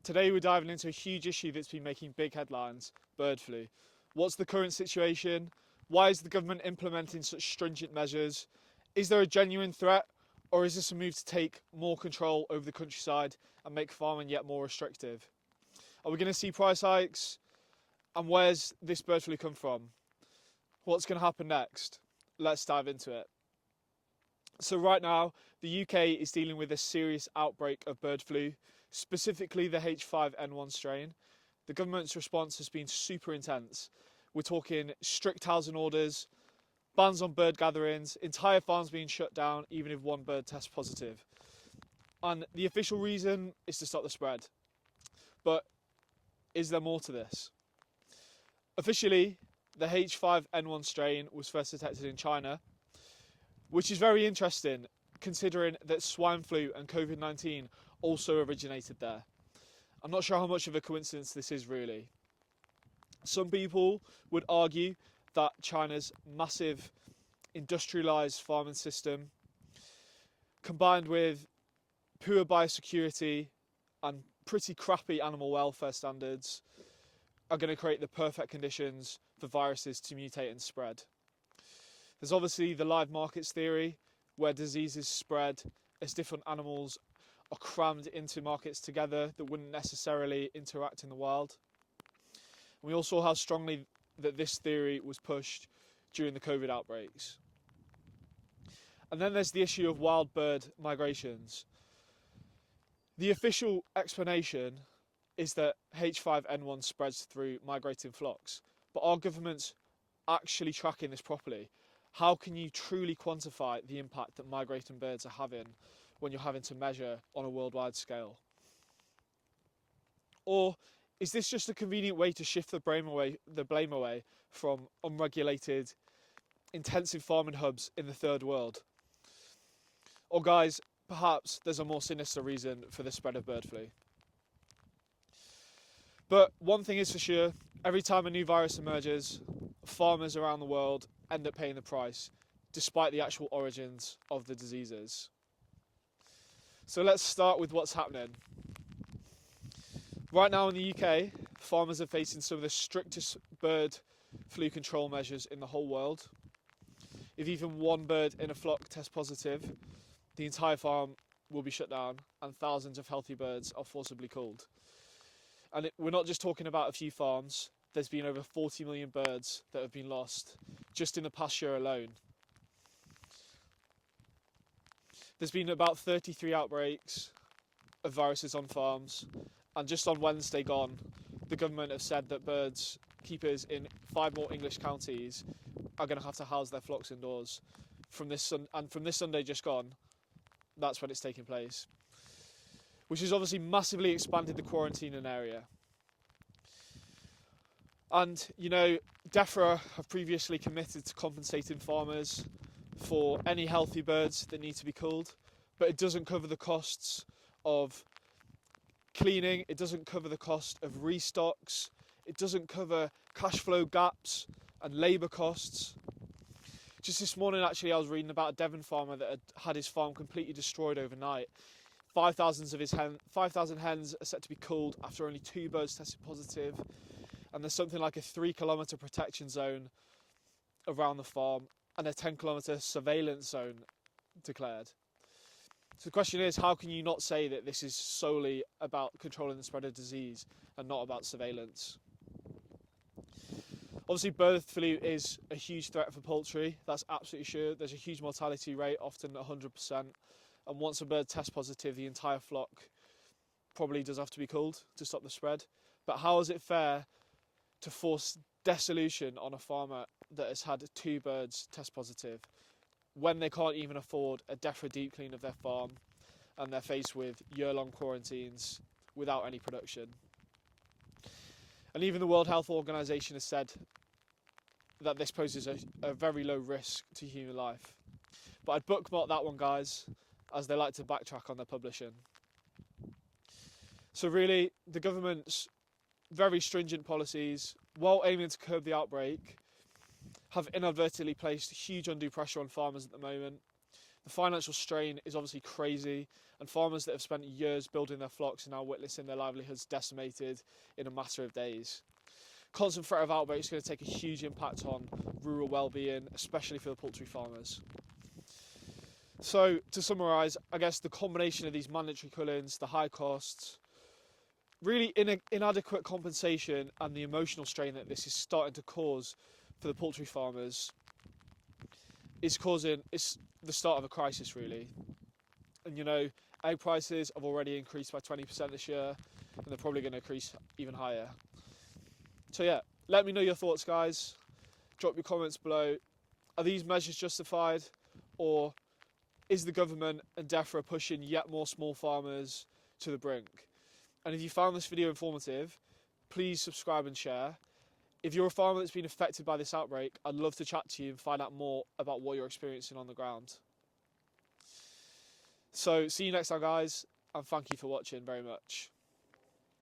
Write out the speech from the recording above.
Today we're diving into a huge issue that's been making big headlines: bird flu. What's the current situation? Why is the government implementing such stringent measures? Is there a genuine threat, or is this a move to take more control over the countryside and make farming yet more restrictive? Are we going to see price hikes? And where's this bird flu come from? What's going to happen next? Let's dive into it. So right now, the UK is dealing with a serious outbreak of bird flu, specifically the H5N1 strain. The government's response has been super intense. We're talking strict housing orders, bans on bird gatherings, entire farms being shut down even if one bird tests positive. And the official reason is to stop the spread. But is there more to this? Officially, the H5N1 strain was first detected in China, which is very interesting considering that swine flu and COVID-19 also originated there. I'm not sure how much of a coincidence this is really. Some people would argue that China's massive industrialised farming system, combined with poor biosecurity and pretty crappy animal welfare standards, are going to create the perfect conditions for viruses to mutate and spread. There's obviously the live markets theory, where diseases spread as different animals are crammed into markets together that wouldn't necessarily interact in the wild. And we also saw how strongly that this theory was pushed during the COVID outbreaks. And then there's the issue of wild bird migrations. The official explanation is that H5N1 spreads through migrating flocks, but are governments actually tracking this properly? How can you truly quantify the impact that migrating birds are having when you're having to measure on a worldwide scale? Or is this just a convenient way to shift the blame away from unregulated, intensive farming hubs in the third world? Or guys, perhaps there's a more sinister reason for the spread of bird flu. But one thing is for sure, every time a new virus emerges, farmers around the world end up paying the price, despite the actual origins of the diseases. So let's start with what's happening. Right now in the UK, farmers are facing some of the strictest bird flu control measures in the whole world. If even one bird in a flock tests positive, the entire farm will be shut down and thousands of healthy birds are forcibly culled. And we're not just talking about a few farms. There's been over 40 million birds that have been lost just in the past year alone. There's been about 33 outbreaks of viruses on farms, and just on Wednesday gone, the government have said that birds keepers in 5 more English counties are going to have to house their flocks indoors. From this Sunday just gone, that's when it's taking place, which has obviously massively expanded the quarantining area. And, you know, DEFRA have previously committed to compensating farmers for any healthy birds that need to be culled, but it doesn't cover the costs of cleaning, it doesn't cover the cost of restocks, it doesn't cover cash flow gaps and labour costs. Just this morning, actually, I was reading about a Devon farmer that had his farm completely destroyed overnight. 5,000 hens are set to be culled after only 2 birds tested positive. And there's something like a 3-kilometre protection zone around the farm and a 10-kilometre surveillance zone declared. So the question is, how can you not say that this is solely about controlling the spread of disease and not about surveillance? Obviously, bird flu is a huge threat for poultry, that's absolutely sure. There's a huge mortality rate, often 100%. And once a bird tests positive, the entire flock probably does have to be culled to stop the spread. But how is it fair to force dissolution on a farmer that has had 2 birds test positive when they can't even afford a DEFRA deep clean of their farm and they're faced with year-long quarantines without any production? And even the World Health Organization has said that this poses a very low risk to human life. But I'd bookmark that one, guys, as they like to backtrack on their publishing. So really, the government's very stringent policies, while aiming to curb the outbreak, have inadvertently placed huge undue pressure on farmers at the moment. The financial strain is obviously crazy, and farmers that have spent years building their flocks are now witnessing their livelihoods decimated in a matter of days. Constant threat of outbreak is going to take a huge impact on rural well-being, especially for the poultry farmers. So, to summarise, I guess the combination of these mandatory cullings, the high costs, really inadequate compensation, and the emotional strain that this is starting to cause for the poultry farmers is the start of a crisis, really. And you know, egg prices have already increased by 20% this year, and they're probably going to increase even higher. So yeah, let me know your thoughts, guys. Drop your comments below. Are these measures justified, or is the government and DEFRA pushing yet more small farmers to the brink? And if you found this video informative, please subscribe and share. If you're a farmer that's been affected by this outbreak, I'd love to chat to you and find out more about what you're experiencing on the ground. So see you next time, guys, and thank you for watching very much.